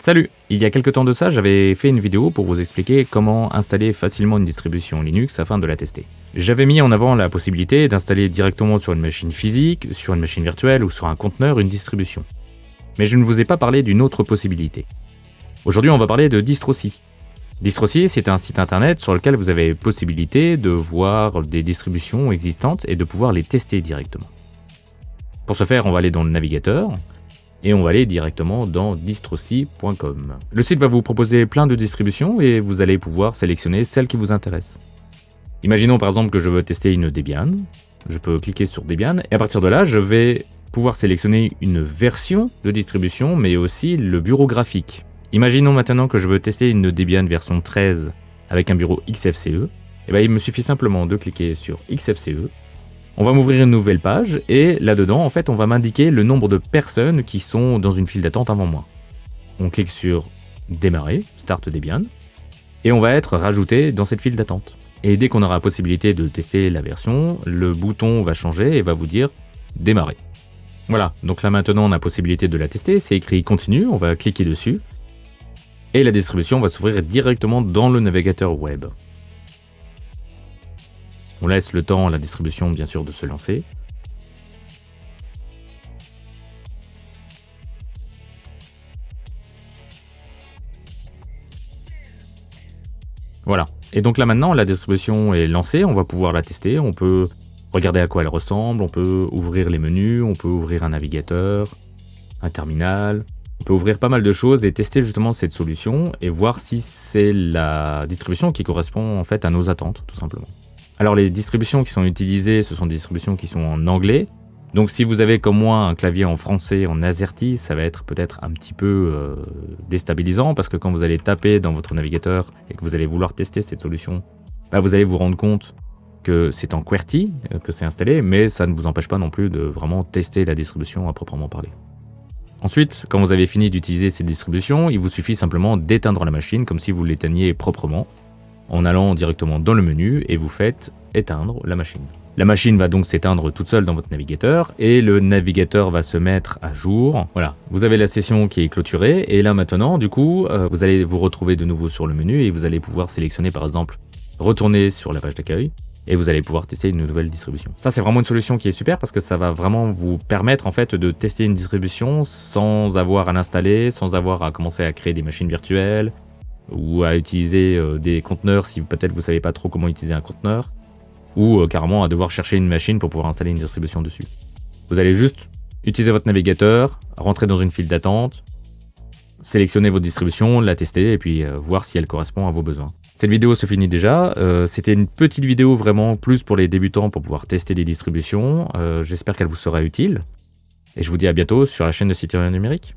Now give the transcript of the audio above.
Salut! Il y a quelques temps de ça, j'avais fait une vidéo pour vous expliquer comment installer facilement une distribution Linux afin de la tester. J'avais mis en avant la possibilité d'installer directement sur une machine physique, sur une machine virtuelle ou sur un conteneur une distribution. Mais je ne vous ai pas parlé d'une autre possibilité. Aujourd'hui, on va parler de Distroci. Distroci, c'est un site internet sur lequel vous avez possibilité de voir des distributions existantes et de pouvoir les tester directement. Pour ce faire, on va aller dans le navigateur et on va aller directement dans distroci.com. Le site va vous proposer plein de distributions et vous allez pouvoir sélectionner celle qui vous intéresse. Imaginons par exemple que je veux tester une Debian. Je peux cliquer sur Debian et à partir de là, je vais pouvoir sélectionner une version de distribution mais aussi le bureau graphique. Imaginons maintenant que je veux tester une Debian version 13 avec un bureau XFCE. Et bien, il me suffit simplement de cliquer sur XFCE. On va m'ouvrir une nouvelle page et là-dedans, en fait, on va m'indiquer le nombre de personnes qui sont dans une file d'attente avant moi. On clique sur Démarrer, Start Debian, et on va être rajouté dans cette file d'attente. Et dès qu'on aura la possibilité de tester la version, le bouton va changer et va vous dire Démarrer. Voilà, donc là maintenant on a la possibilité de la tester, c'est écrit Continue, on va cliquer dessus, et la distribution va s'ouvrir directement dans le navigateur web. On laisse le temps à la distribution, bien sûr, de se lancer. Voilà. Et donc là maintenant, la distribution est lancée, on va pouvoir la tester, on peut regarder à quoi elle ressemble, on peut ouvrir les menus, on peut ouvrir un navigateur, un terminal. On peut ouvrir pas mal de choses et tester justement cette solution et voir si c'est la distribution qui correspond en fait à nos attentes, tout simplement. Alors les distributions qui sont utilisées, ce sont des distributions qui sont en anglais. Donc si vous avez comme moi un clavier en français, en AZERTY, ça va être peut-être un petit peu déstabilisant parce que quand vous allez taper dans votre navigateur et que vous allez vouloir tester cette solution, vous allez vous rendre compte que c'est en QWERTY que c'est installé, mais ça ne vous empêche pas non plus de vraiment tester la distribution à proprement parler. Ensuite, quand vous avez fini d'utiliser ces distributions, il vous suffit simplement d'éteindre la machine comme si vous l'éteigniez proprement, en allant directement dans le menu et vous faites éteindre la machine. La machine va donc s'éteindre toute seule dans votre navigateur et le navigateur va se mettre à jour. Voilà, vous avez la session qui est clôturée et là maintenant, du coup, vous allez vous retrouver de nouveau sur le menu et vous allez pouvoir sélectionner par exemple, retourner sur la page d'accueil et vous allez pouvoir tester une nouvelle distribution. Ça, c'est vraiment une solution qui est super parce que ça va vraiment vous permettre en fait de tester une distribution sans avoir à l'installer, sans avoir à commencer à créer des machines virtuelles, ou à utiliser des conteneurs si peut-être vous savez pas trop comment utiliser un conteneur, ou carrément à devoir chercher une machine pour pouvoir installer une distribution dessus. Vous allez juste utiliser votre navigateur, rentrer dans une file d'attente, sélectionner votre distribution, la tester et puis voir si elle correspond à vos besoins. Cette vidéo se finit déjà, c'était une petite vidéo vraiment plus pour les débutants pour pouvoir tester des distributions, j'espère qu'elle vous sera utile, et je vous dis à bientôt sur la chaîne de Citoyen Numérique.